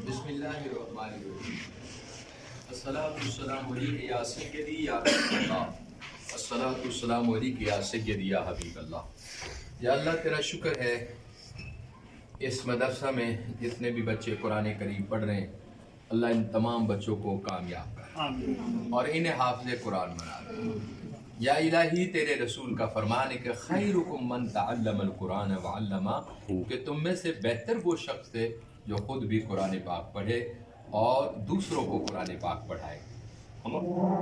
بسم اللہ الرحمن الرحیم الصلاۃ والسلام علیک یا سیدی یا رسول اللہ الصلاۃ والسلام علیک یا سیدی یا حبیب اللہ۔ یا اللہ تیرا شکر ہے اس مدرسہ میں جتنے بھی بچے قرآن کریم پڑھ رہے ہیں، اللہ ان تمام بچوں کو کامیاب کر اور انہیں حافظ قرآن بنا دے۔ یا الہی تیرے رسول کا فرمان ہے کہ خیرکم من تعلم القرآن وعلمہ، کہ تم میں سے بہتر وہ شخص ہے جو خود بھی قرآن پاک پڑھے اور دوسروں کو قرآن پاک پڑھائے۔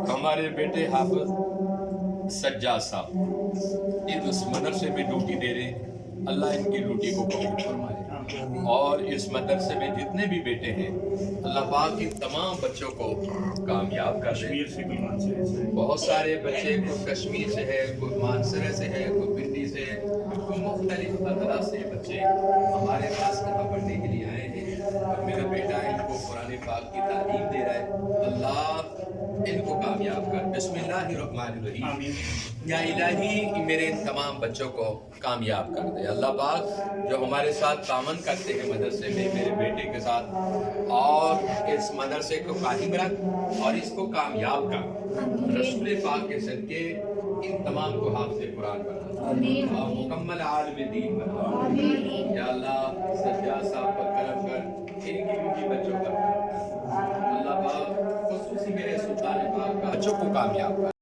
ہمارے بیٹے حافظ سجاد صاحب اس مدرسے میں ڈیوٹی دے رہے ہیں، اللہ ان کی ڈیوٹی کو قبول فرمائے، اور اس مدرسے میں جتنے بھی بیٹے ہیں اللہ پاک ان تمام بچوں کو کامیاب کر دے۔ بہت سارے بچے کوئی کشمیر سے ہے، کوئی مانسرے سے ہے، کوئی پنڈی سے ہے، کوئی مختلف اطراف سے بچے ہمارے پاس یہاں پڑھنے کے لیے آئے ہیں، اور میرا بیٹا ان کو قرآن پاک کی تعلیم دے رہا ہے۔ اللہ ان کو کامیاب کر۔ بسم اللہ الرحمن الرحیم۔ یا الہی میرے ان تمام بچوں کو کامیاب کر دے۔ اللہ پاک جو ہمارے ساتھ تعاون کرتے ہیں مدرسے میں میرے بیٹے کے ساتھ، اور اس مدرسے کو قائم رکھ اور اس کو کامیاب کر، رسول پاک کے صدقے ان تمام کو حافظ قرآن بنا اور مکمل عالم دین بنا۔ یا اللہ سجاد صاحب پر کرم کر، ان کی بھی بچوں پر کرم کر۔ اللہ پاک خصوصی میرے سلطان پاک کا بچوں کو کامیاب کر۔